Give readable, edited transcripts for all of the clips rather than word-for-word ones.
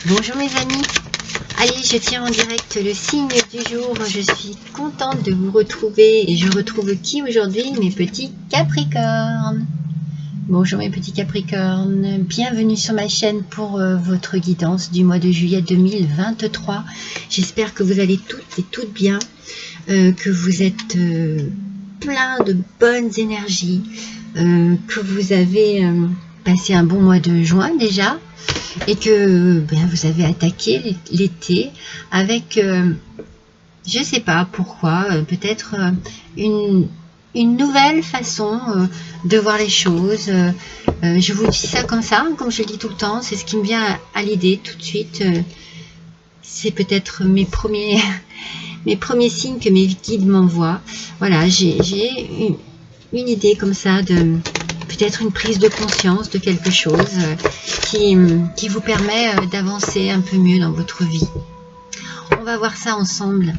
Bonjour mes amis. Allez, je tiens en direct le signe du jour. Je suis contente de vous retrouver. Et je retrouve qui aujourd'hui? Mes petits Capricornes. Bonjour mes petits Capricornes. Bienvenue sur ma chaîne pour votre guidance du mois de juillet 2023. J'espère que vous allez toutes et toutes bien. Que vous êtes plein de bonnes énergies. Que vous avez passé un bon mois de juin déjà. Et que vous avez attaqué l'été avec, je sais pas pourquoi, peut-être une nouvelle façon de voir les choses. Je vous dis ça, comme je le dis tout le temps, c'est ce qui me vient à l'idée tout de suite. C'est peut-être mes premiers signes que mes guides m'envoient. Voilà, j'ai une idée comme ça de peut-être une prise de conscience de quelque chose qui vous permet d'avancer un peu mieux dans votre vie. On va voir ça ensemble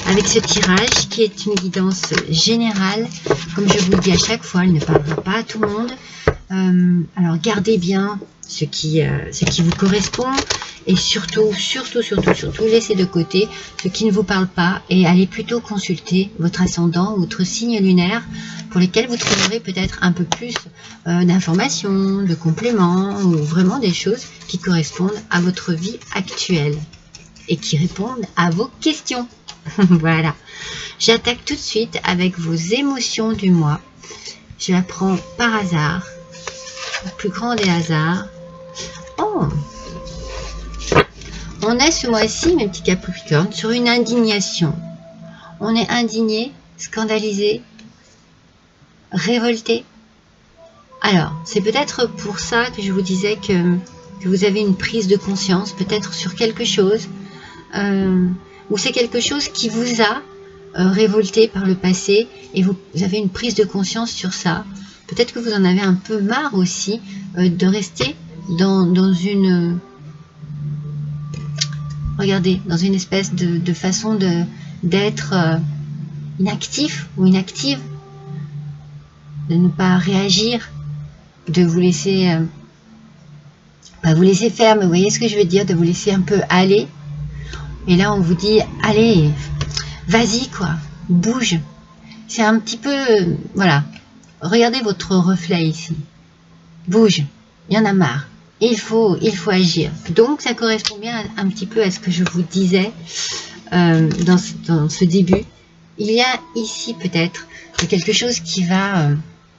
avec ce tirage qui est une guidance générale. Comme je vous le dis à chaque fois, elle ne parlera pas à tout le monde. Alors gardez bien ce qui vous correspond et surtout, laissez de côté ce qui ne vous parle pas et allez plutôt consulter votre ascendant, votre signe lunaire pour lesquels vous trouverez peut-être un peu plus d'informations, de compléments ou vraiment des choses qui correspondent à votre vie actuelle et qui répondent à vos questions. Voilà. J'attaque tout de suite avec vos émotions du mois. Je la prends par hasard, le plus grand des hasards. Oh! On est ce mois-ci, mes petits Capricornes, sur une indignation. On est indigné, scandalisé, révolté. Alors, c'est peut-être pour ça que je vous disais que vous avez une prise de conscience, peut-être sur quelque chose, ou c'est quelque chose qui vous a révolté par le passé, et vous avez une prise de conscience sur ça. Peut-être que vous en avez un peu marre aussi de rester dans une... Regardez, dans une espèce de façon d'être inactif ou inactive, de ne pas réagir, de vous laisser, pas vous laisser faire, mais vous voyez ce que je veux dire, de vous laisser un peu aller. Et là, on vous dit, allez, vas-y quoi, bouge. C'est un petit peu, voilà, regardez votre reflet ici, bouge, il y en a marre. Il faut agir. Donc, ça correspond bien un petit peu à ce que je vous disais dans ce début. Il y a ici peut-être quelque chose qui va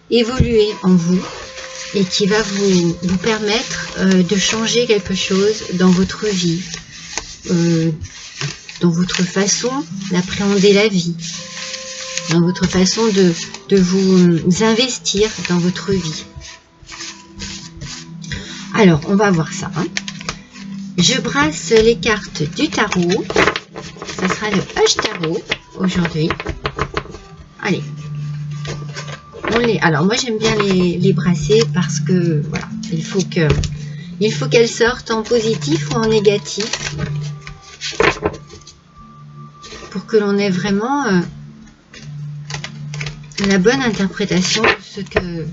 évoluer en vous et qui va vous permettre de changer quelque chose dans votre vie, dans votre façon d'appréhender la vie, dans votre façon de vous investir dans votre vie. Alors, on va voir ça. Je brasse les cartes du tarot. Ça sera le Hush Tarot aujourd'hui. Allez. Alors, moi, j'aime bien les brasser parce que, voilà, il faut qu'elles sortent en positif ou en négatif pour que l'on ait vraiment la bonne interprétation de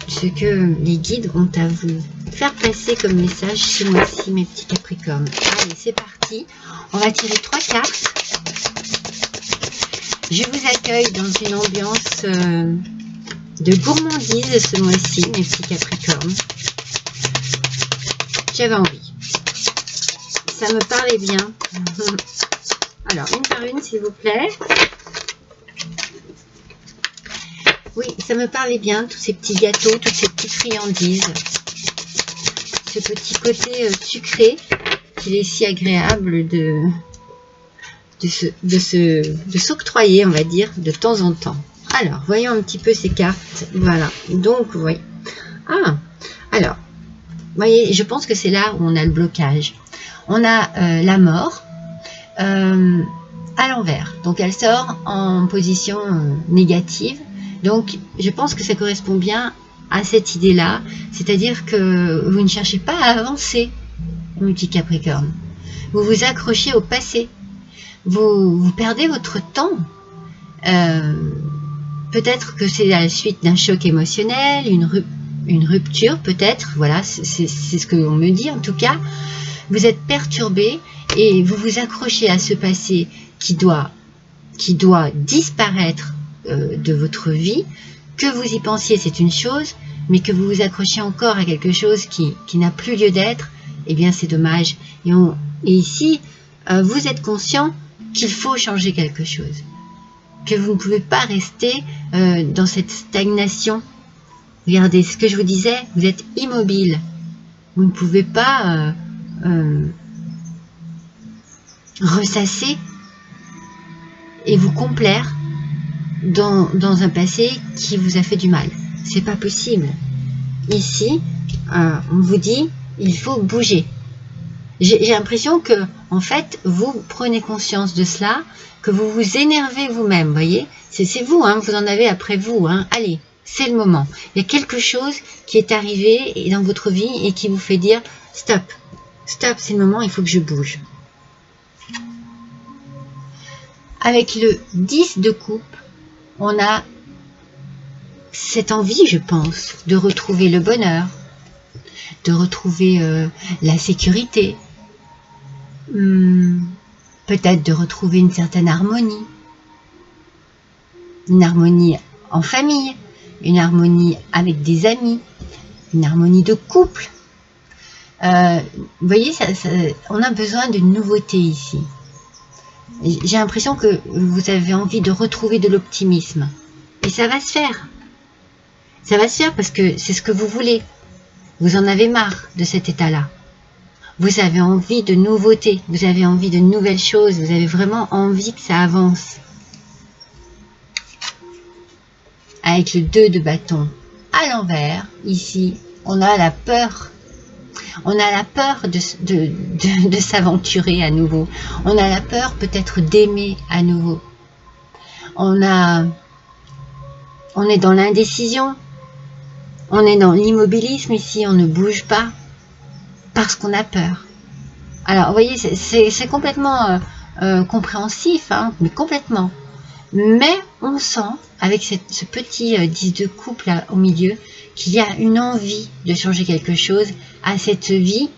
ce que les guides ont à vous faire passer comme message ce mois-ci, mes petits Capricornes. Allez, c'est parti. On va tirer 3 cartes. Je vous accueille dans une ambiance de gourmandise ce mois-ci, mes petits Capricornes. J'avais envie. Ça me parlait bien. Alors, une par une, s'il vous plaît. Oui, ça me parlait bien, tous ces petits gâteaux, toutes ces petites friandises. Ce petit côté sucré qu'il est si agréable de s'octroyer, on va dire, de temps en temps. Alors, voyons un petit peu ces cartes. Voilà, donc, vous voyez. Ah, alors, vous voyez, je pense que c'est là où on a le blocage. On a la mort à l'envers. Donc, elle sort en position négative. Donc, je pense que ça correspond bien à cette idée-là, c'est-à-dire que vous ne cherchez pas à avancer, mon petit Capricorne. Vous vous accrochez au passé. Vous perdez votre temps. Peut-être que c'est à la suite d'un choc émotionnel, une rupture peut-être, voilà, c'est ce que l'on me dit en tout cas. Vous êtes perturbé et vous vous accrochez à ce passé qui doit disparaître de votre vie. Que vous y pensiez, c'est une chose, mais que vous vous accrochez encore à quelque chose qui n'a plus lieu d'être, eh bien c'est dommage. Et ici, vous êtes conscient qu'il faut changer quelque chose, que vous ne pouvez pas rester dans cette stagnation. Regardez ce que je vous disais, vous êtes immobile. Vous ne pouvez pas ressasser et vous complaire dans un passé qui vous a fait du mal. C'est pas possible. Ici, on vous dit, il faut bouger. J'ai l'impression que, en fait, vous prenez conscience de cela, que vous vous énervez vous-même, voyez. C'est vous, hein, vous en avez après vous, hein. Allez, c'est le moment. Il y a quelque chose qui est arrivé dans votre vie et qui vous fait dire, stop, stop, c'est le moment, il faut que je bouge. Avec le 10 de coupe, on a cette envie, je pense, de retrouver le bonheur, de retrouver la sécurité, peut-être de retrouver une certaine harmonie en famille, une harmonie avec des amis, une harmonie de couple. Vous voyez, on a besoin de nouveautés ici. J'ai l'impression que vous avez envie de retrouver de l'optimisme. Et ça va se faire. Ça va se faire parce que c'est ce que vous voulez. Vous en avez marre de cet état-là. Vous avez envie de nouveautés. Vous avez envie de nouvelles choses. Vous avez vraiment envie que ça avance. Avec le 2 de bâton à l'envers, ici, on a la peur. On a la peur de s'aventurer à nouveau. On a la peur peut-être d'aimer à nouveau. On est dans l'indécision. On est dans l'immobilisme ici. On ne bouge pas parce qu'on a peur. Alors, vous voyez, c'est complètement compréhensif, hein, mais complètement. Mais on sent, avec ce petit 10 de coupe là au milieu, qu'il y a une envie de changer quelque chose à cette vie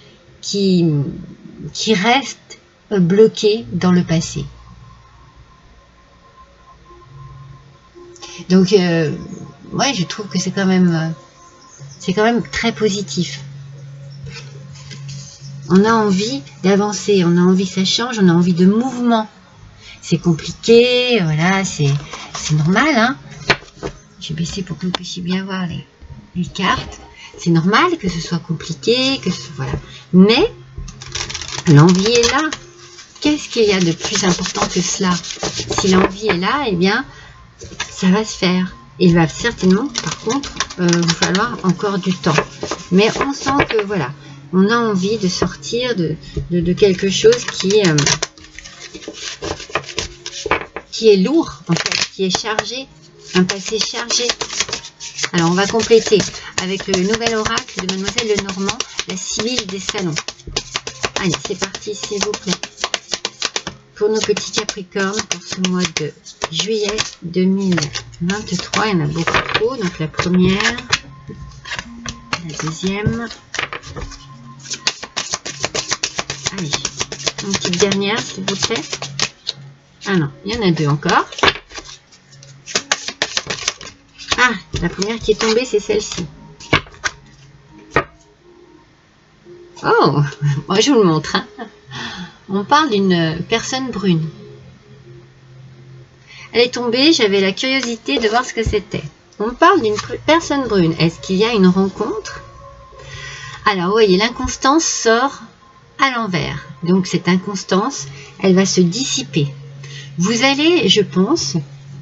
qui reste bloquée dans le passé. Donc, ouais, je trouve que c'est quand même très positif. On a envie d'avancer, on a envie que ça change, on a envie de mouvement. C'est compliqué, voilà, c'est normal, hein. Je vais baisser pour que vous puissiez bien voir les cartes. C'est normal que ce soit compliqué, voilà. Mais l'envie est là. Qu'est-ce qu'il y a de plus important que cela? Si l'envie est là, eh bien, ça va se faire. Il va certainement, par contre, vous falloir encore du temps. Mais on sent que, voilà, on a envie de sortir de quelque chose qui est lourd, en fait, qui est chargé, un passé chargé. Alors, on va compléter avec le nouvel oracle de Mademoiselle Lenormand, la Sibylle des salons. Allez, c'est parti, s'il vous plaît. Pour nos petits Capricornes, pour ce mois de juillet 2023, il y en a beaucoup trop. Donc, la première, la deuxième. Allez, une petite dernière, s'il vous plaît. Ah non, il y en a deux encore. Ah, la première qui est tombée, c'est celle-ci. Oh, moi je vous le montre. Hein. On parle d'une personne brune. Elle est tombée, j'avais la curiosité de voir ce que c'était. On parle d'une personne brune. Est-ce qu'il y a une rencontre? Alors, vous voyez, l'inconstance sort à l'envers. Donc, cette inconstance, elle va se dissiper. Vous allez, je pense,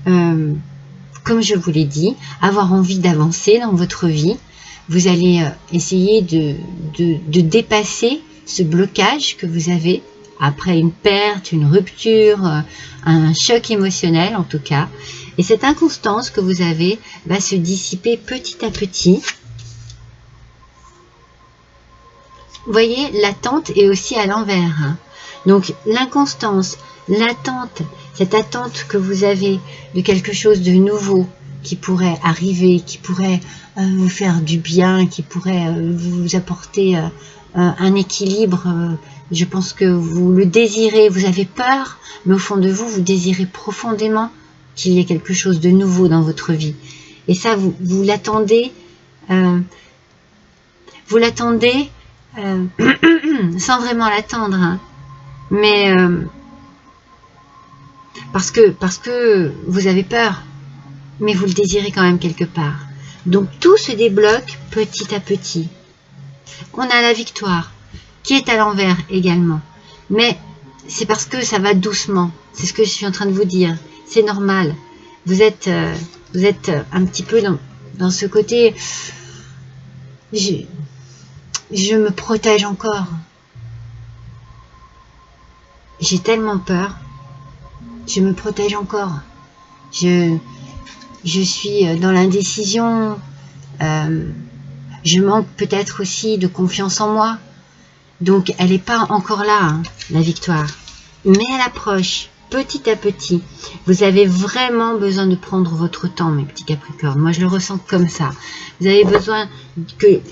comme je vous l'ai dit, avoir envie d'avancer dans votre vie. Vous allez essayer de dépasser ce blocage que vous avez après une perte, une rupture, un choc émotionnel en tout cas. Et cette inconstance que vous avez va se dissiper petit à petit. Vous voyez, l'attente est aussi à l'envers. Hein. Donc l'inconstance, l'attente, cette attente que vous avez de quelque chose de nouveau qui pourrait arriver, qui pourrait vous faire du bien, qui pourrait vous apporter un équilibre. Je pense que vous le désirez, vous avez peur, mais au fond de vous, vous désirez profondément qu'il y ait quelque chose de nouveau dans votre vie. Et ça, vous l'attendez, sans vraiment l'attendre, hein. Mais parce que vous avez peur, mais vous le désirez quand même quelque part. Donc tout se débloque petit à petit. On a la victoire, qui est à l'envers également. Mais c'est parce que ça va doucement. C'est ce que je suis en train de vous dire. C'est normal. Vous êtes un petit peu dans ce côté. Je me protège encore. J'ai tellement peur. Je me protège encore. Je suis dans l'indécision. Je manque peut-être aussi de confiance en moi. Donc, elle n'est pas encore là, hein, la victoire. Mais elle approche, petit à petit. Vous avez vraiment besoin de prendre votre temps, mes petits Capricornes. Moi, je le ressens comme ça. Vous avez besoin que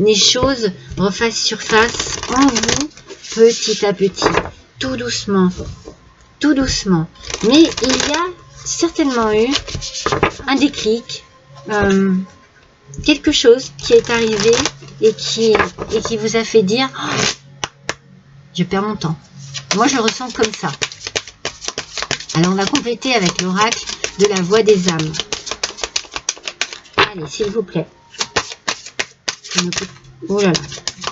les choses refassent surface en vous, petit à petit. Tout doucement. Tout doucement. Mais il y a certainement eu un déclic, quelque chose qui est arrivé et qui vous a fait dire oh, je perds mon temps. Moi, je le ressens comme ça. Alors, on va compléter avec l'oracle de la voix des âmes. Allez, s'il vous plaît. Oh là là,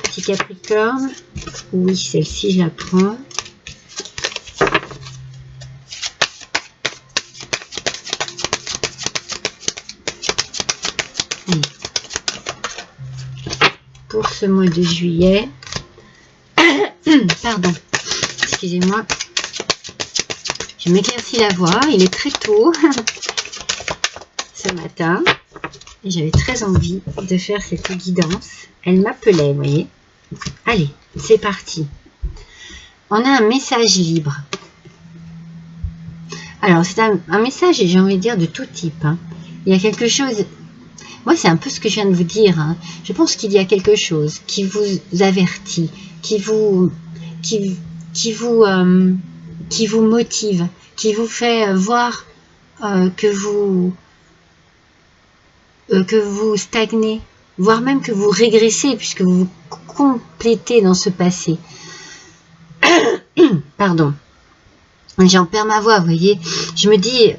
petit Capricorne. Oui, celle-ci, je la prends. Allez. Pour ce mois de juillet. Pardon, excusez-moi. Je m'éclaircis la voix. Il est très tôt ce matin. Et j'avais très envie de faire cette guidance. Elle m'appelait, vous voyez. Allez, c'est parti. On a un message libre. Alors, c'est un message, j'ai envie de dire, de tout type. Hein. Il y a quelque chose... Moi, c'est un peu ce que je viens de vous dire. Hein. Je pense qu'il y a quelque chose qui vous avertit, qui vous motive, qui vous fait voir que vous stagnez, voire même que vous régressez puisque vous vous complétez dans ce passé. Pardon. J'en perds ma voix, vous voyez. Je me dis,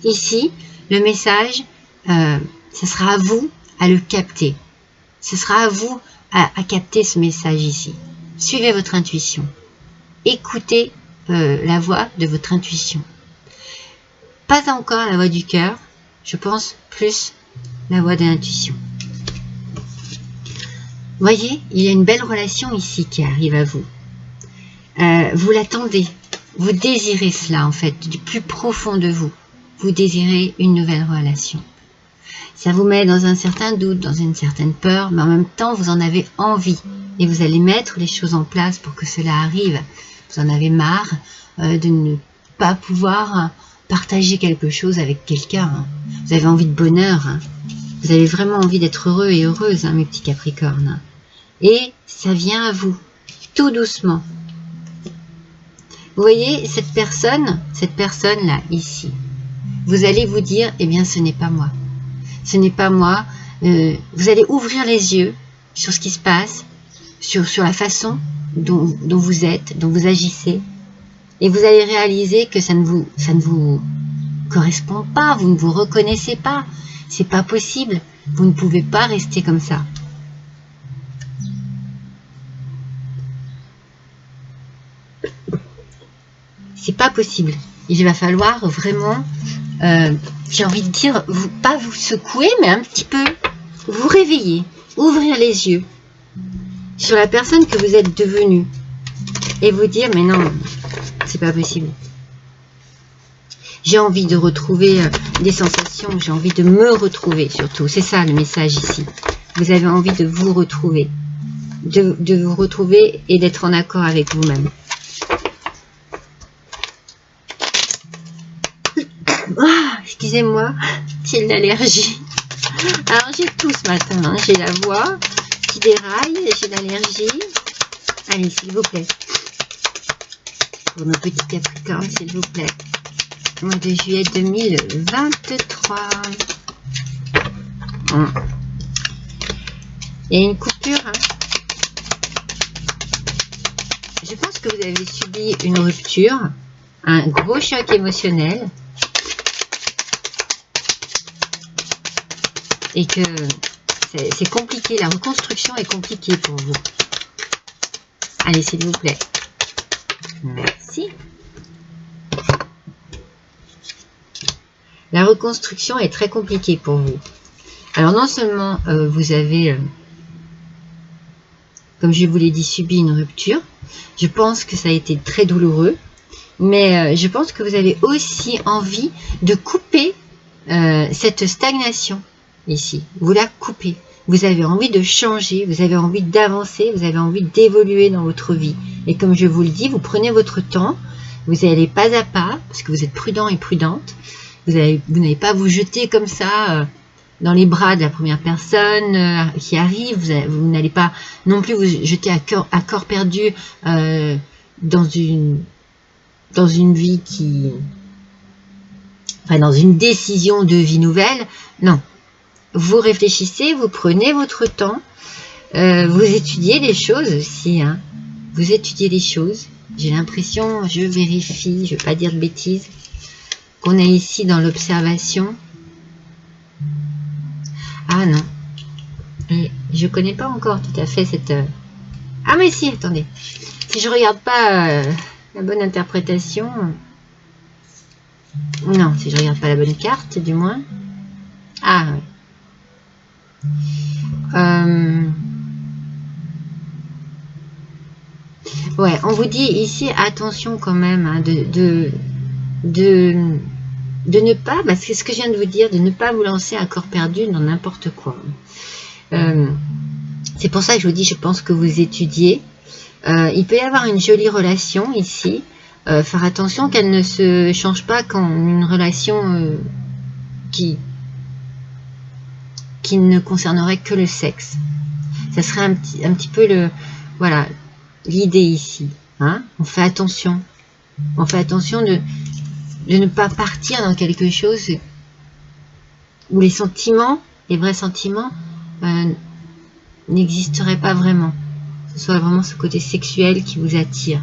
ici, le message, ce sera à vous à le capter. Ce sera à vous à capter ce message ici. Suivez votre intuition. Écoutez la voix de votre intuition. Pas encore la voix du cœur, je pense plus la voix de l'intuition. Voyez, il y a une belle relation ici qui arrive à vous. Vous l'attendez, vous désirez cela en fait, du plus profond de vous. Vous désirez une nouvelle relation. Ça vous met dans un certain doute, dans une certaine peur, mais en même temps vous en avez envie. Et vous allez mettre les choses en place pour que cela arrive. Vous en avez marre de ne pas pouvoir partager quelque chose avec quelqu'un. Hein. Vous avez envie de bonheur. Hein. Vous avez vraiment envie d'être heureux et heureuse, hein, mes petits Capricornes. Et ça vient à vous, tout doucement. Vous voyez, cette personne-là, ici, vous allez vous dire, eh bien, ce n'est pas moi. Ce n'est pas moi. Vous allez ouvrir les yeux sur ce qui se passe, sur la façon dont vous êtes, dont vous agissez. Et vous allez réaliser que ça ne vous correspond pas, vous ne vous reconnaissez pas. C'est pas possible. Vous ne pouvez pas rester comme ça. C'est pas possible. Il va falloir vraiment, j'ai envie de dire, pas vous secouer, mais un petit peu vous réveiller, ouvrir les yeux sur la personne que vous êtes devenue et vous dire, mais non, c'est pas possible. J'ai envie de retrouver des sensations, j'ai envie de me retrouver surtout. C'est ça le message ici. Vous avez envie de vous retrouver, de vous retrouver et d'être en accord avec vous-même. excusez-moi, j'ai l'allergie. Alors j'ai tout ce matin, hein. J'ai la voix qui déraille, j'ai l'allergie. Allez, s'il vous plaît. Pour nos petits Capricornes, s'il vous plaît. Mois de juillet 2023. Il y a une coupure. Hein. Je pense que vous avez subi une rupture, un gros choc émotionnel. Et que c'est compliqué, la reconstruction est compliquée pour vous. Allez, s'il vous plaît. Merci. La reconstruction est très compliquée pour vous. Alors non seulement vous avez, comme je vous l'ai dit, subi une rupture. Je pense que ça a été très douloureux. Mais je pense que vous avez aussi envie de couper cette stagnation. Ici, vous la coupez. Vous avez envie de changer, vous avez envie d'avancer, vous avez envie d'évoluer dans votre vie. Et comme je vous le dis, vous prenez votre temps, vous allez pas à pas, parce que vous êtes prudent et prudente. Vous n'allez pas vous jeter comme ça dans les bras de la première personne qui arrive. Vous n'allez pas non plus vous jeter à corps perdu dans une vie qui... Enfin, dans une décision de vie nouvelle. Non. Vous réfléchissez, vous prenez votre temps, vous étudiez les choses aussi, hein. Vous étudiez les choses. J'ai l'impression, je vérifie, je ne vais pas dire de bêtises, qu'on est ici dans l'observation. Ah non, et je ne connais pas encore tout à fait cette... Ah mais si, attendez, si je ne regarde pas la bonne interprétation... Non, si je ne regarde pas la bonne carte, du moins... Ah oui. Ouais, on vous dit ici attention quand même hein, de ne pas, bah, c'est ce que je viens de vous dire, de ne pas vous lancer à corps perdu dans n'importe quoi. C'est pour ça que je vous dis, je pense que vous étudiez. Il peut y avoir une jolie relation ici. Faire attention qu'elle ne se change pas quand une relation qui ne concernerait que le sexe. Ça serait un petit peu voilà, l'idée ici. Hein. On fait attention. On fait attention de ne pas partir dans quelque chose où les sentiments, les vrais sentiments, n'existeraient pas vraiment. Que ce soit vraiment ce côté sexuel qui vous attire.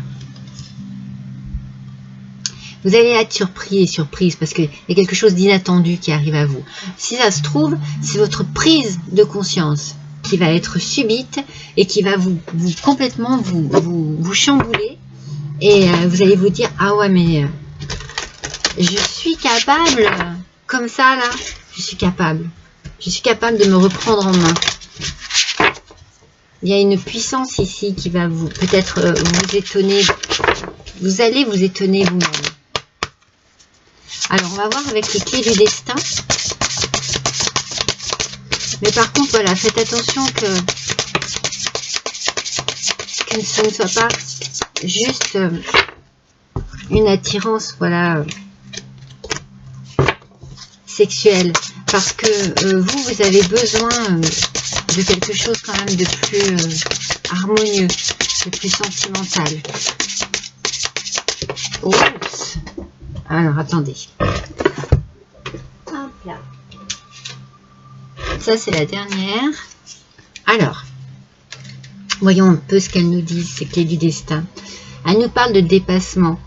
Vous allez être surpris et surprise parce qu'il y a quelque chose d'inattendu qui arrive à vous. Si ça se trouve, c'est votre prise de conscience qui va être subite et qui va vous complètement vous chambouler. Et vous allez vous dire, ah ouais, mais je suis capable, comme ça là, je suis capable de me reprendre en main. Il y a une puissance ici qui va peut-être vous étonner. Vous allez vous étonner vous-même. Alors, on va voir avec les clés du destin. Mais par contre, voilà, faites attention que ce ne soit pas juste une attirance, voilà, sexuelle. Parce que vous avez besoin de quelque chose quand même de plus harmonieux, de plus sentimental. Oups. Alors, attendez. Hop là. Ça, c'est la dernière. Alors, voyons un peu ce qu'elle nous dit, ces clés du destin. Elle nous parle de dépassement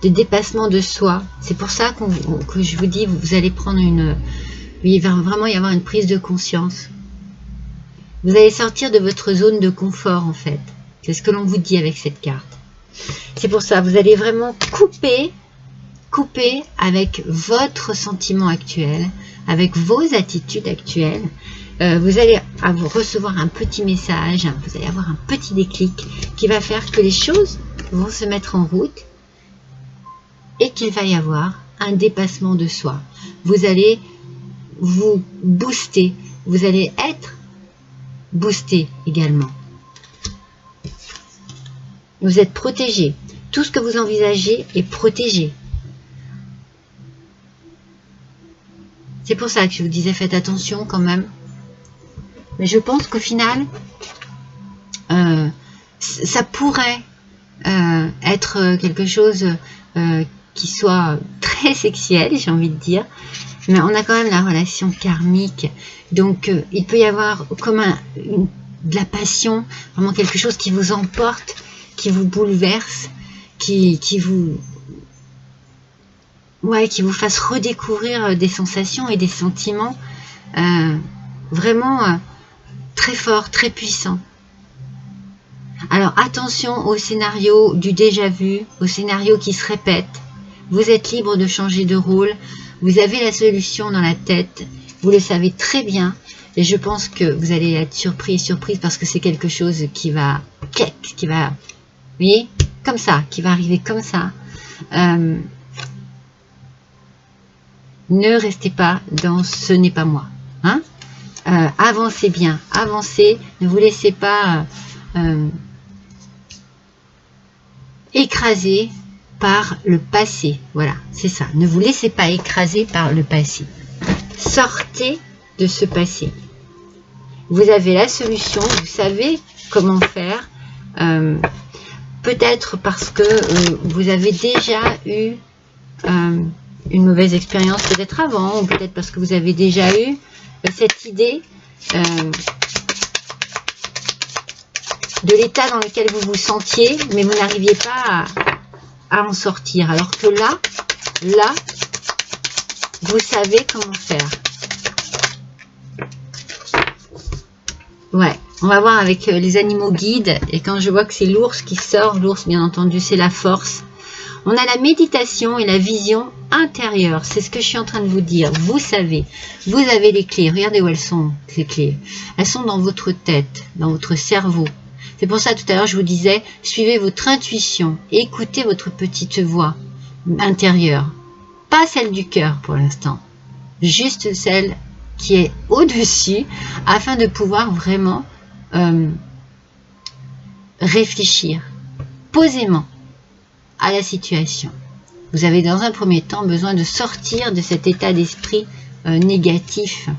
de soi. C'est pour ça que je vous dis, vous allez prendre il va vraiment y avoir une prise de conscience. Vous allez sortir de votre zone de confort, en fait. C'est ce que l'on vous dit avec cette carte. C'est pour ça, vous allez vraiment couper avec votre sentiment actuel, avec vos attitudes actuelles. Vous allez recevoir un petit message, vous allez avoir un petit déclic qui va faire que les choses vont se mettre en route et qu'il va y avoir un dépassement de soi. Vous allez vous booster, vous allez être boosté également. Vous êtes protégé. Tout ce que vous envisagez est protégé. C'est pour ça que je vous disais faites attention quand même. Mais je pense qu'au final, ça pourrait être quelque chose qui soit très sexuel, j'ai envie de dire. Mais on a quand même la relation karmique. Donc, il peut y avoir comme de la passion, vraiment quelque chose qui vous emporte, qui vous bouleverse, qui vous fasse redécouvrir des sensations et des sentiments vraiment très forts, très puissants. Alors attention au scénario du déjà vu, au scénario qui se répète. Vous êtes libre de changer de rôle, vous avez la solution dans la tête, vous le savez très bien, et je pense que vous allez être surprise parce que c'est quelque chose qui va, vous voyez, comme ça, qui va arriver comme ça. Ne restez pas dans ce n'est pas moi, hein. Avancez bien, avancez, ne vous laissez pas écraser par le passé. Voilà, c'est ça. Ne vous laissez pas écraser par le passé. Sortez de ce passé. Vous avez la solution, vous savez comment faire. Peut-être parce que vous avez déjà eu une mauvaise expérience peut-être avant, ou peut-être parce que vous avez déjà eu cette idée de l'état dans lequel vous vous sentiez, mais vous n'arriviez pas à en sortir. Alors que là, vous savez comment faire. Ouais, on va voir avec les animaux guides. Et quand je vois que c'est l'ours qui sort, l'ours bien entendu, c'est la force. On a la méditation et la vision intérieure. C'est ce que je suis en train de vous dire. Vous savez, vous avez les clés. Regardez où elles sont, ces clés. Elles sont dans votre tête, dans votre cerveau. C'est pour ça, tout à l'heure, je vous disais, suivez votre intuition. Écoutez votre petite voix intérieure. Pas celle du cœur pour l'instant. Juste celle qui est au-dessus, afin de pouvoir vraiment réfléchir posément à la situation. Vous avez dans un premier temps besoin de sortir de cet état d'esprit négatif.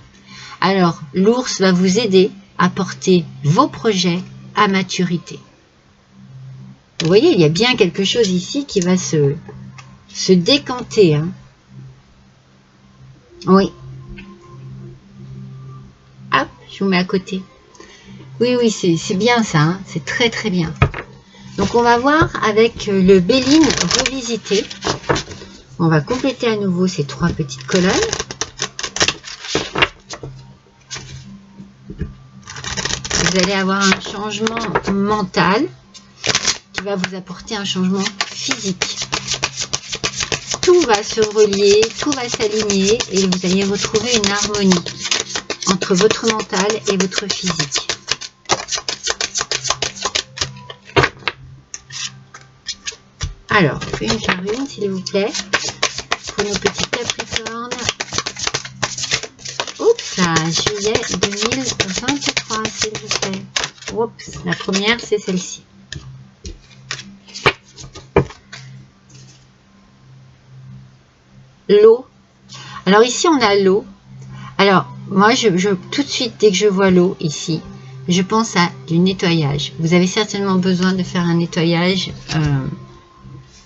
Alors, l'ours va vous aider à porter vos projets à maturité. Vous voyez, il y a bien quelque chose ici qui va se décanter. Hein. Oui. Hop, je vous mets à côté. Oui, c'est bien ça. Hein. C'est très très bien. Donc, on va voir avec le Béline revisité. On va compléter à nouveau ces 3 petites colonnes. Vous allez avoir un changement mental qui va vous apporter un changement physique. Tout va se relier, tout va s'aligner et vous allez retrouver une harmonie entre votre mental et votre physique. Alors, une par une, s'il vous plaît, pour nos petits capricornes. Oups, juillet 2023, s'il vous plaît. Oups, la première, c'est celle-ci. L'eau. Alors ici, on a l'eau. Alors, moi, tout de suite, dès que je vois l'eau ici, je pense à du nettoyage. Vous avez certainement besoin de faire un nettoyage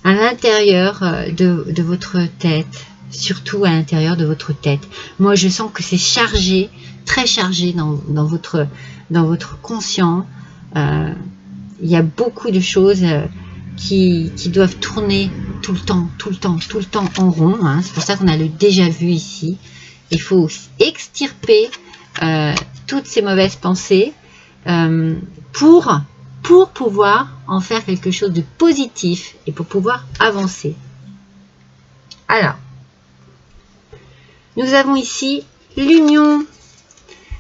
à l'intérieur de votre tête, surtout à l'intérieur de votre tête. Moi, je sens que c'est chargé, très chargé dans votre conscient. Il y a beaucoup de choses qui doivent tourner tout le temps en rond. Hein. C'est pour ça qu'on a le déjà vu ici. Il faut extirper toutes ces mauvaises pensées pour pouvoir en faire quelque chose de positif et pour pouvoir avancer. Alors, nous avons ici l'union.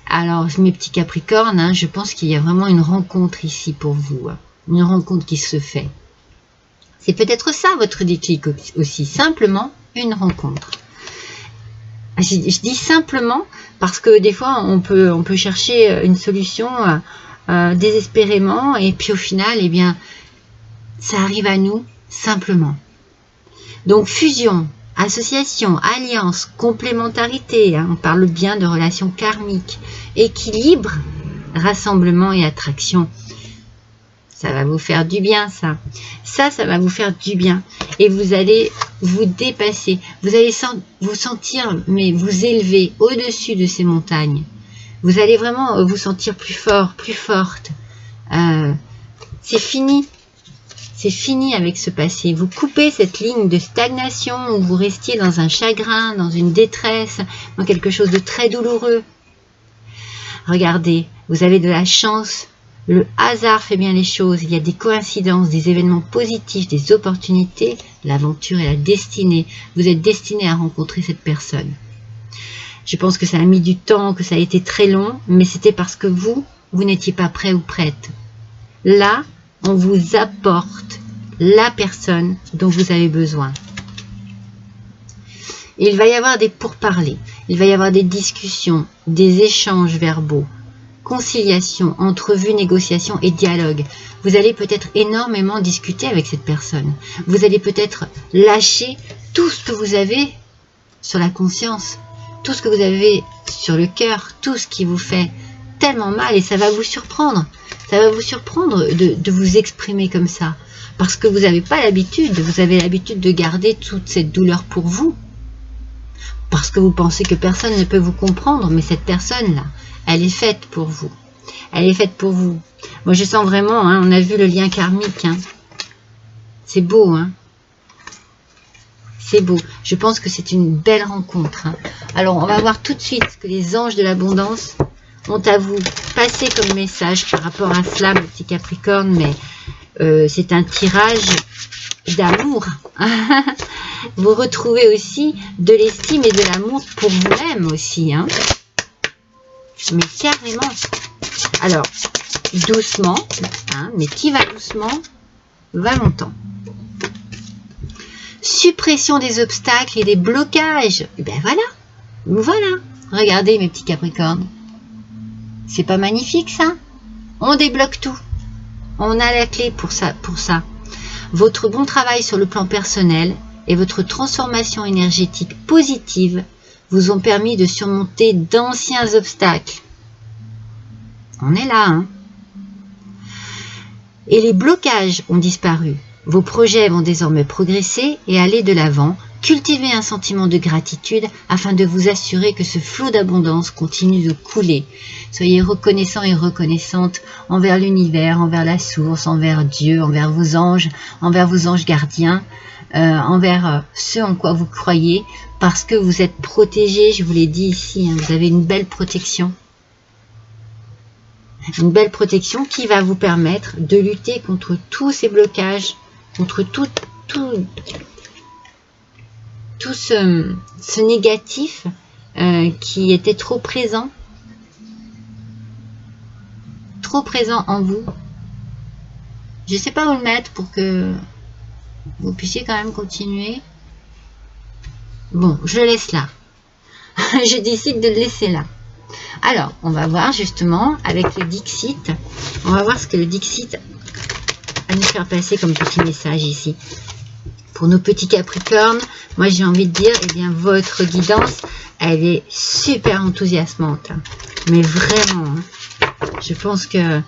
Alors, mes petits capricornes, hein, je pense qu'il y a vraiment une rencontre ici pour vous. Hein, une rencontre qui se fait. C'est peut-être ça votre déclic aussi, simplement une rencontre. Je dis simplement parce que des fois, on peut chercher une solution désespérément et puis au final, eh bien, ça arrive à nous simplement. Donc, fusion Association, alliance, complémentarité, hein, on parle bien de relations karmiques, équilibre, rassemblement et attraction. Ça va vous faire du bien, ça. Ça va vous faire du bien. Et vous allez vous dépasser. Vous allez vous sentir, mais vous élever au-dessus de ces montagnes. Vous allez vraiment vous sentir plus fort, plus forte. C'est fini. C'est fini avec ce passé. Vous coupez cette ligne de stagnation où vous restiez dans un chagrin, dans une détresse, dans quelque chose de très douloureux. Regardez, vous avez de la chance. Le hasard fait bien les choses. Il y a des coïncidences, des événements positifs, des opportunités, l'aventure et la destinée. Vous êtes destiné à rencontrer cette personne. Je pense que ça a mis du temps, que ça a été très long, mais c'était parce que vous n'étiez pas prêt ou prête. Là, on vous apporte la personne dont vous avez besoin. Il va y avoir des pourparlers, il va y avoir des discussions, des échanges verbaux, conciliation, entrevue, négociation et dialogue. Vous allez peut-être énormément discuter avec cette personne. Vous allez peut-être lâcher tout ce que vous avez sur la conscience, tout ce que vous avez sur le cœur, tout ce qui vous fait tellement mal, et ça va vous surprendre. Ça va vous surprendre de vous exprimer comme ça, parce que vous n'avez pas l'habitude, vous avez l'habitude de garder toute cette douleur pour vous, parce que vous pensez que personne ne peut vous comprendre, mais cette personne-là, elle est faite pour vous. Elle est faite pour vous. Moi, je sens vraiment, hein, on a vu le lien karmique. Hein. C'est beau, hein. C'est beau. Je pense que c'est une belle rencontre. Hein. Alors, on va voir tout de suite ce que les anges de l'abondance ont à vous passer comme message par rapport à cela, mon petit Capricorne, mais c'est un tirage d'amour. Vous retrouvez aussi de l'estime et de l'amour pour vous-même aussi. Hein. Mais carrément. Alors, doucement, hein, mais qui va doucement, va longtemps. Suppression des obstacles et des blocages. Et ben voilà. Voilà. Regardez mes petits Capricornes. C'est pas magnifique ça? On débloque tout. On a la clé pour ça. Votre bon travail sur le plan personnel et votre transformation énergétique positive vous ont permis de surmonter d'anciens obstacles. On est là, hein? Et les blocages ont disparu. Vos projets vont désormais progresser et aller de l'avant. Cultivez un sentiment de gratitude afin de vous assurer que ce flot d'abondance continue de couler. Soyez reconnaissants et reconnaissantes envers l'univers, envers la source, envers Dieu, envers vos anges gardiens, envers ceux en quoi vous croyez, parce que vous êtes protégés, je vous l'ai dit ici, hein, vous avez une belle protection. Une belle protection qui va vous permettre de lutter contre tous ces blocages, contre tout ce négatif qui était trop présent en vous. Je ne sais pas où le mettre pour que vous puissiez quand même continuer. Bon, je le laisse là. Je décide de le laisser là. Alors, on va voir justement avec le Dixit. On va voir ce que le Dixit va nous faire passer comme petit message ici. Pour nos petits Capricornes, moi j'ai envie de dire, eh bien votre guidance, elle est super enthousiasmante. Mais vraiment, hein, je pense que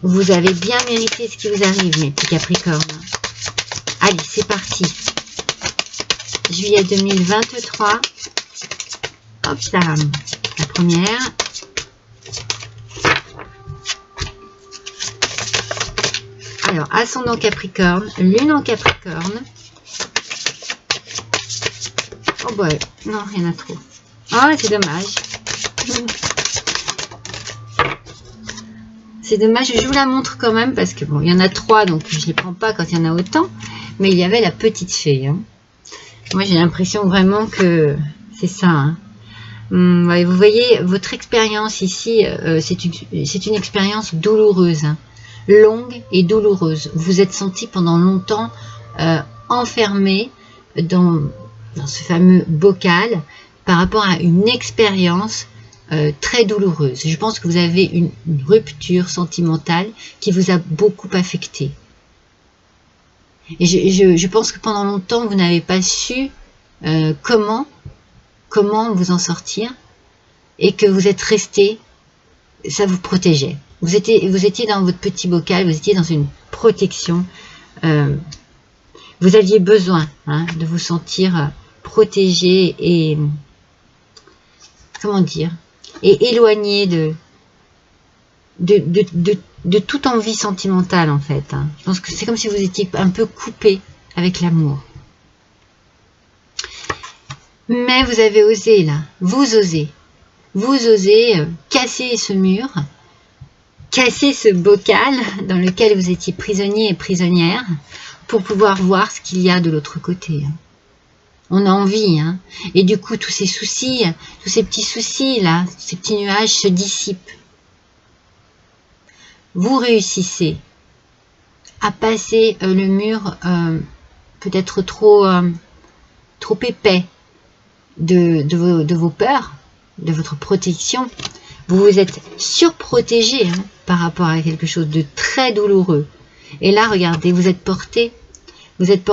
vous avez bien mérité ce qui vous arrive, mes petits Capricornes. Allez, c'est parti. Juillet 2023. Hop là, la première. Alors, ascendant Capricorne, lune en Capricorne. Oh boy, non, rien à trop. Oh, c'est dommage. C'est dommage, je vous la montre quand même parce que bon, il y en a 3, donc je ne les prends pas quand il y en a autant. Mais il y avait la petite fée. Hein. Moi, j'ai l'impression vraiment que c'est ça. Hein. Vous voyez, votre expérience ici, c'est une expérience douloureuse. Hein. Longue et douloureuse. Vous vous êtes senti pendant longtemps enfermé dans ce fameux bocal par rapport à une expérience très douloureuse. Je pense que vous avez une rupture sentimentale qui vous a beaucoup affecté. Et je pense que pendant longtemps, vous n'avez pas su comment vous en sortir, et que vous êtes resté, ça vous protégeait. Vous étiez dans votre petit bocal, vous étiez dans une protection. Vous aviez besoin de vous sentir protégé et, comment dire, et éloigné de toute envie sentimentale, en fait. Je pense que c'est comme si vous étiez un peu coupé avec l'amour. Mais vous avez osé, là. Vous osez casser ce mur, casser ce bocal dans lequel vous étiez prisonnier et prisonnière, pour pouvoir voir ce qu'il y a de l'autre côté. On a envie, et du coup, tous ces soucis, tous ces petits soucis, là, ces petits nuages se dissipent. Vous réussissez à passer le mur peut-être trop épais de vos peurs, de votre protection. Vous vous êtes surprotégé par rapport à quelque chose de très douloureux. Et là, regardez, vous êtes porté vous êtes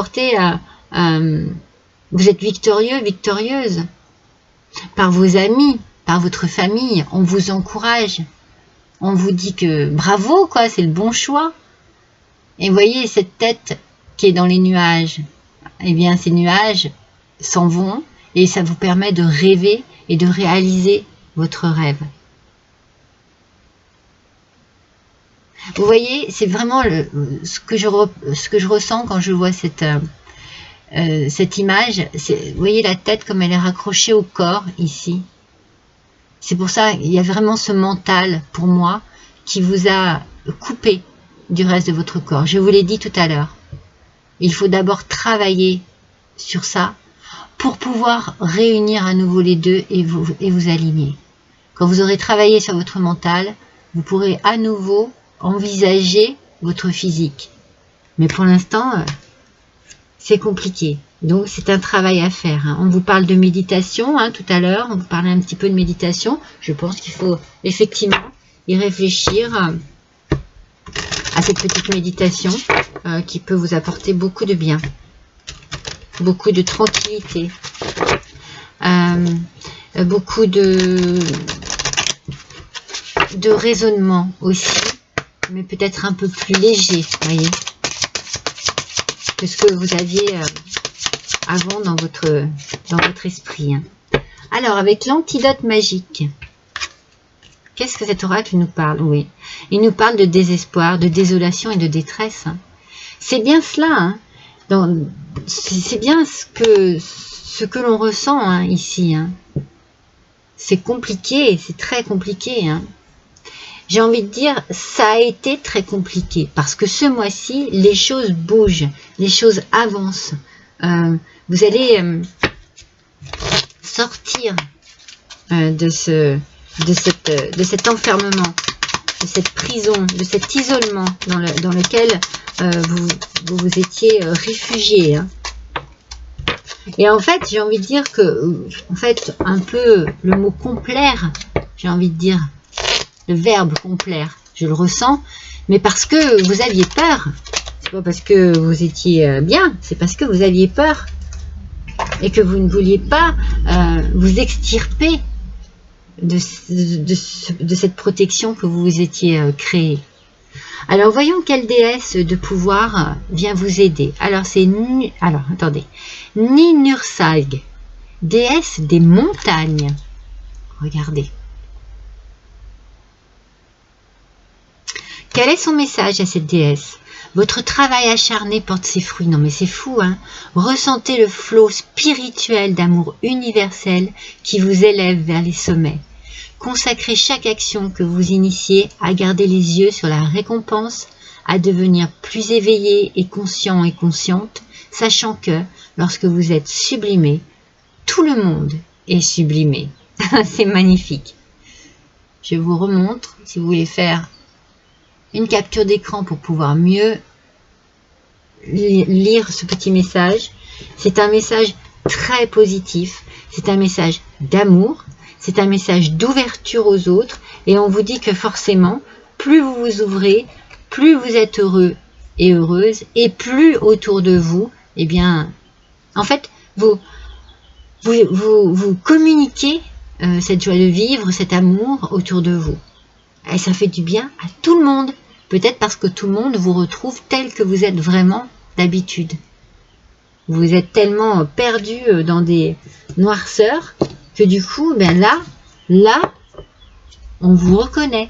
victorieux, victorieuse par vos amis, par votre famille. On vous encourage, on vous dit que bravo, quoi, c'est le bon choix. Et voyez cette tête qui est dans les nuages, eh bien ces nuages s'en vont et ça vous permet de rêver et de réaliser votre rêve. Vous voyez, c'est vraiment ce que je ressens quand je vois cette image. Vous voyez la tête comme elle est raccrochée au corps ici. C'est pour ça qu'il y a vraiment ce mental pour moi qui vous a coupé du reste de votre corps. Je vous l'ai dit tout à l'heure. Il faut d'abord travailler sur ça pour pouvoir réunir à nouveau les deux et vous aligner. Quand vous aurez travaillé sur votre mental, vous pourrez à nouveau envisager votre physique. Mais pour l'instant, c'est compliqué. Donc, c'est un travail à faire. On vous parle de méditation tout à l'heure. On vous parlait un petit peu de méditation. Je pense qu'il faut effectivement y réfléchir à cette petite méditation qui peut vous apporter beaucoup de bien. Beaucoup de tranquillité. Beaucoup de raisonnement aussi. Mais peut-être un peu plus léger, voyez, que ce que vous aviez avant dans votre esprit. Alors, avec l'antidote magique, qu'est-ce que cet oracle nous parle? Oui, il nous parle de désespoir, de désolation et de détresse. C'est bien cela, c'est bien ce que l'on ressent ici. C'est compliqué, c'est très compliqué. J'ai envie de dire, ça a été très compliqué parce que ce mois-ci, les choses bougent, les choses avancent. Vous allez sortir de cet enfermement, de cette prison, de cet isolement dans lequel vous étiez réfugié. Et en fait, j'ai envie de dire que, en fait, un peu le mot complaire, j'ai envie de dire, le verbe complaire, je le ressens, mais parce que vous aviez peur. C'est pas parce que vous étiez bien, c'est parce que vous aviez peur et que vous ne vouliez pas vous extirper de cette protection que vous vous étiez créée. Alors voyons quelle déesse de pouvoir vient vous aider. Alors c'est attendez, Ninhursag, déesse des montagnes. Regardez. Quel est son message à cette déesse? Votre travail acharné porte ses fruits. Non mais c'est fou, Ressentez le flot spirituel d'amour universel qui vous élève vers les sommets. Consacrez chaque action que vous initiez à garder les yeux sur la récompense, à devenir plus éveillé et conscient et consciente, sachant que, lorsque vous êtes sublimé, tout le monde est sublimé. C'est magnifique. Je vous remontre, si vous voulez faire une capture d'écran pour pouvoir mieux lire ce petit message. C'est un message très positif, c'est un message d'amour, c'est un message d'ouverture aux autres et on vous dit que forcément, plus vous vous ouvrez, plus vous êtes heureux et heureuse, et plus autour de vous, eh bien, en fait, vous communiquez cette joie de vivre, cet amour autour de vous. Et ça fait du bien à tout le monde. Peut-être parce que tout le monde vous retrouve tel que vous êtes vraiment d'habitude. Vous êtes tellement perdu dans des noirceurs que du coup, ben là, on vous reconnaît.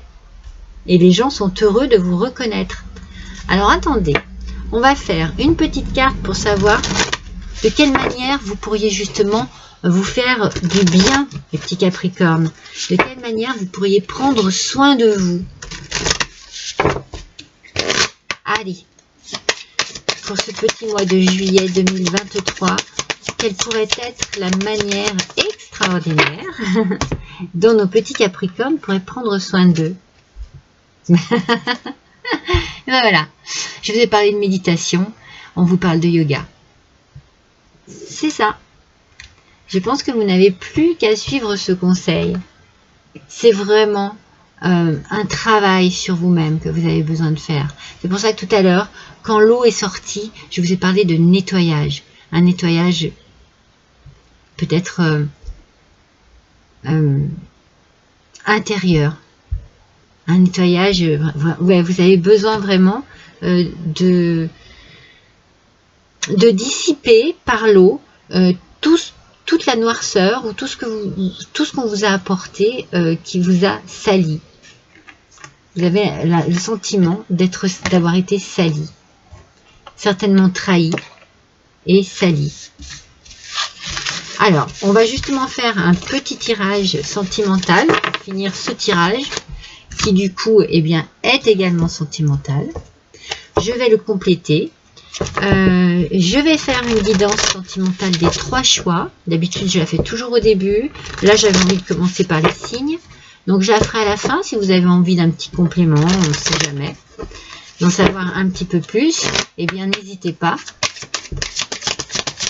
Et les gens sont heureux de vous reconnaître. Alors attendez, on va faire une petite carte pour savoir de quelle manière vous pourriez justement vous faire du bien, les petits Capricornes. De quelle manière vous pourriez prendre soin de vous. Allez, pour ce petit mois de juillet 2023, quelle pourrait être la manière extraordinaire dont nos petits Capricornes pourraient prendre soin d'eux. Et ben voilà, je vous ai parlé de méditation, on vous parle de yoga. C'est ça. Je pense que vous n'avez plus qu'à suivre ce conseil. C'est vraiment un travail sur vous-même que vous avez besoin de faire. C'est pour ça que tout à l'heure, quand l'eau est sortie, je vous ai parlé de nettoyage. Un nettoyage peut-être intérieur. Un nettoyage, ouais, vous avez besoin vraiment de dissiper par l'eau toute la noirceur ou tout ce qu'on vous a apporté qui vous a sali. Vous avez le sentiment d'avoir été sali, certainement trahi et sali. Alors, on va justement faire un petit tirage sentimental pour finir ce tirage qui du coup eh bien, est également sentimental. Je vais le compléter. Je vais faire une guidance sentimentale des 3 choix. D'habitude, je la fais toujours au début. Là, j'avais envie de commencer par les signes. Donc, je la ferai à la fin si vous avez envie d'un petit complément, on ne sait jamais. D'en savoir un petit peu plus, eh bien, n'hésitez pas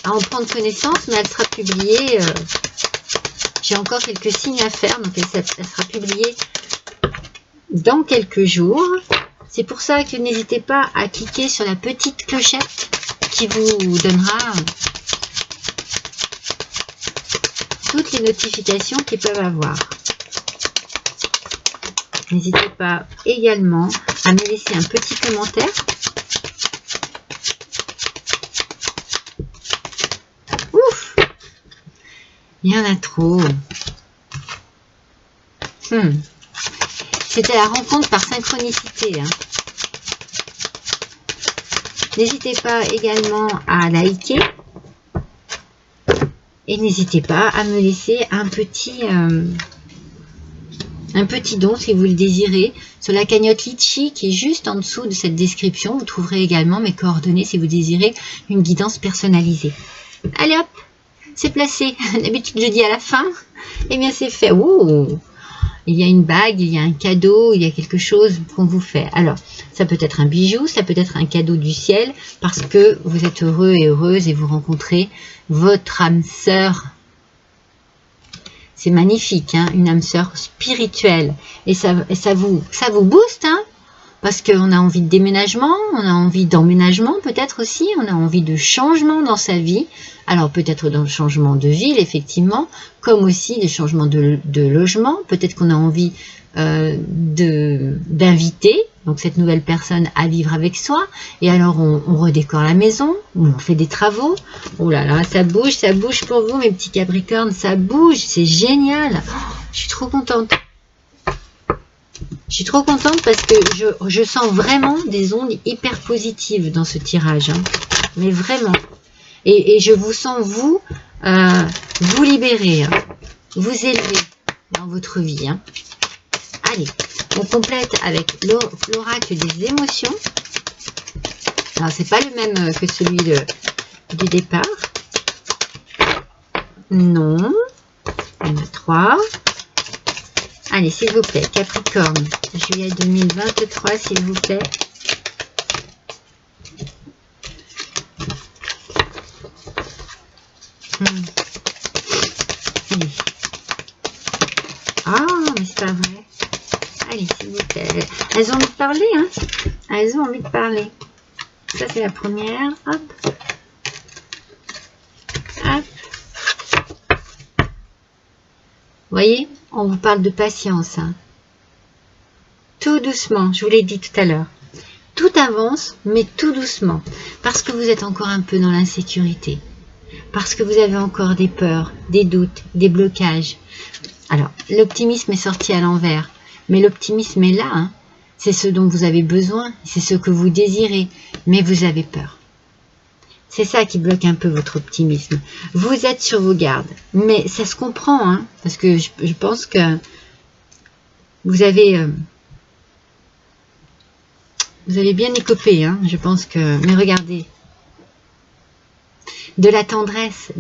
à en prendre connaissance, mais elle sera publiée. J'ai encore quelques signes à faire, donc elle sera publiée dans quelques jours. C'est pour ça que n'hésitez pas à cliquer sur la petite clochette qui vous donnera toutes les notifications qu'ils peuvent avoir. N'hésitez pas également à me laisser un petit commentaire. Ouf! Il y en a trop. C'était la rencontre par synchronicité. Hein. N'hésitez pas également à liker. Et n'hésitez pas à me laisser un petit don si vous le désirez. Sur la cagnotte Litchi qui est juste en dessous de cette description, vous trouverez également mes coordonnées si vous désirez une guidance personnalisée. Allez hop, c'est placé. D'habitude je dis à la fin. Eh bien c'est fait. Ouh, il y a une bague, il y a un cadeau, il y a quelque chose qu'on vous fait. Alors, ça peut être un bijou, ça peut être un cadeau du ciel, parce que vous êtes heureux et heureuse et vous rencontrez votre âme sœur. C'est magnifique, hein, une âme sœur spirituelle. Et ça vous booste, hein, parce qu'on a envie de déménagement, on a envie d'emménagement peut-être aussi, on a envie de changement dans sa vie. Alors peut-être dans le changement de ville, effectivement, comme aussi des changements de logement. Peut-être qu'on a envie d'inviter donc cette nouvelle personne à vivre avec soi. Et alors on redécore la maison, on fait des travaux. Oh là là, ça bouge pour vous mes petits Capricornes, ça bouge, c'est génial. Oh, je suis trop contente. Je suis trop contente parce que je sens vraiment des ondes hyper positives dans ce tirage. Hein. Mais vraiment. Et je vous sens, vous libérer, hein, vous élever dans votre vie. Hein. Allez, on complète avec l'oracle des émotions. Alors, c'est pas le même que celui du départ. Non. Il y en a 3. Allez, s'il vous plaît, Capricorne, juillet 2023, s'il vous plaît. Ah, mais c'est pas vrai. Allez, s'il vous plaît. Elles ont envie de parler, hein. Elles ont envie de parler. Ça, c'est la première. Hop. Hop. Vous voyez, on vous parle de patience. Hein. Tout doucement, je vous l'ai dit tout à l'heure. Tout avance, mais tout doucement. Parce que vous êtes encore un peu dans l'insécurité. Parce que vous avez encore des peurs, des doutes, des blocages. Alors, l'optimisme est sorti à l'envers. Mais l'optimisme est là. Hein. C'est ce dont vous avez besoin. C'est ce que vous désirez. Mais vous avez peur. C'est ça qui bloque un peu votre optimisme. Vous êtes sur vos gardes. Mais ça se comprend. Hein, parce que je pense que vous avez bien écopé. Hein, je pense que... Mais regardez. De la tendresse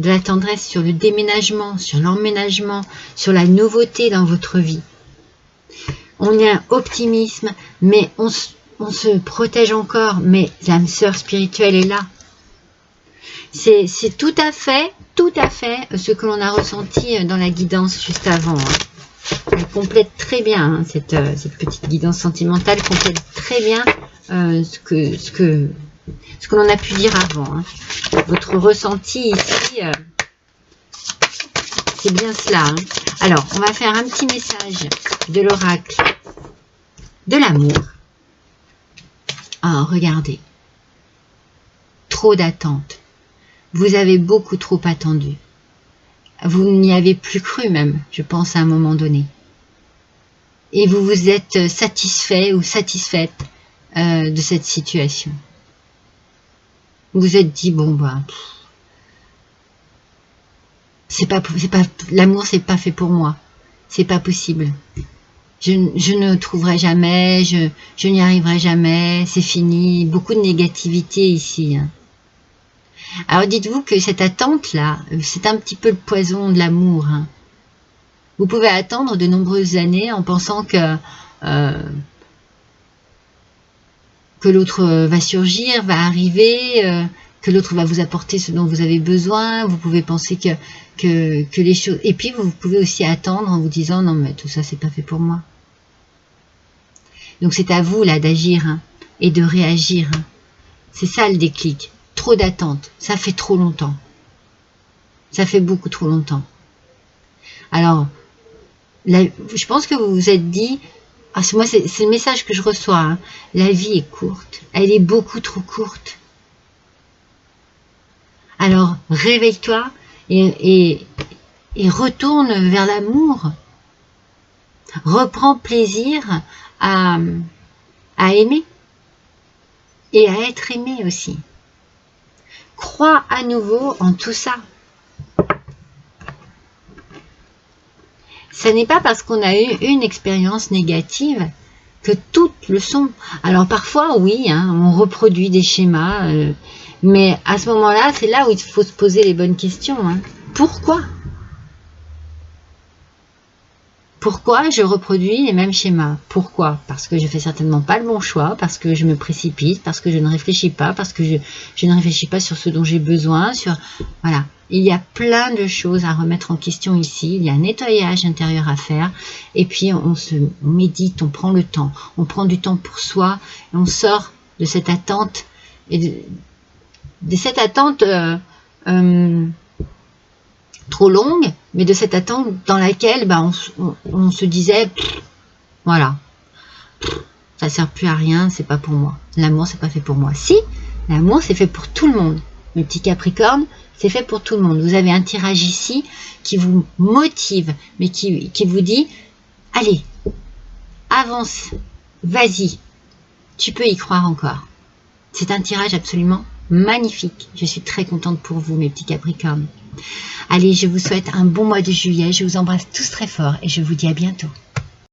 sur le déménagement, sur l'emménagement, sur la nouveauté dans votre vie. On est un optimisme, mais on se protège encore, mais l'âme sœur spirituelle est là. C'est tout à fait ce que l'on a ressenti dans la guidance juste avant. Elle complète très bien, hein, cette petite guidance sentimentale complète très bien ce que l'on a pu dire avant. Hein. Votre ressenti ici, c'est bien cela. Hein. Alors, on va faire un petit message de l'oracle de l'amour. Ah, regardez. Trop d'attentes. Vous avez beaucoup trop attendu. Vous n'y avez plus cru même, je pense, à un moment donné. Et vous vous êtes satisfait ou satisfaite de cette situation. Vous vous êtes dit, bon, bah, l'amour, c'est pas fait pour moi. C'est pas possible. Je ne trouverai jamais, je n'y arriverai jamais, c'est fini. Beaucoup de négativité ici. Hein. Alors dites-vous que cette attente-là, c'est un petit peu le poison de l'amour. Hein. Vous pouvez attendre de nombreuses années en pensant que l'autre va surgir, va arriver, que l'autre va vous apporter ce dont vous avez besoin. Vous pouvez penser que les choses... Et puis vous pouvez aussi attendre en vous disant non mais tout ça c'est pas fait pour moi. Donc c'est à vous là d'agir hein, et de réagir. Hein. C'est ça le déclic. Trop d'attente, ça fait trop longtemps. Ça fait beaucoup trop longtemps. Alors, là, je pense que vous vous êtes dit, ah, moi c'est le message que je reçois, hein, la vie est courte, elle est beaucoup trop courte. Alors, réveille-toi et retourne vers l'amour. Reprends plaisir à aimer et à être aimé aussi. Crois à nouveau en tout ça. Ce n'est pas parce qu'on a eu une expérience négative que toutes le sont. Alors parfois, oui, hein, on reproduit des schémas, mais à ce moment-là, c'est là où il faut se poser les bonnes questions. Hein. Pourquoi ? Pourquoi je reproduis les mêmes schémas? Pourquoi? Parce que je fais certainement pas le bon choix, parce que je me précipite, parce que je ne réfléchis pas, parce que je ne réfléchis pas sur ce dont j'ai besoin, voilà. Il y a plein de choses à remettre en question ici, il y a un nettoyage intérieur à faire, et puis on médite, on prend le temps, on prend du temps pour soi, et on sort de cette attente, et de cette attente trop longue, mais de cette attente dans laquelle on se disait, voilà, ça sert plus à rien, c'est pas pour moi. L'amour, c'est pas fait pour moi. Si, l'amour, c'est fait pour tout le monde. Le petit Capricorne, c'est fait pour tout le monde. Vous avez un tirage ici qui vous motive, mais qui vous dit, allez, avance, vas-y, tu peux y croire encore. C'est un tirage absolument magnifique. Je suis très contente pour vous, mes petits Capricornes. Allez, je vous souhaite un bon mois de juillet. Je vous embrasse tous très fort et je vous dis à bientôt.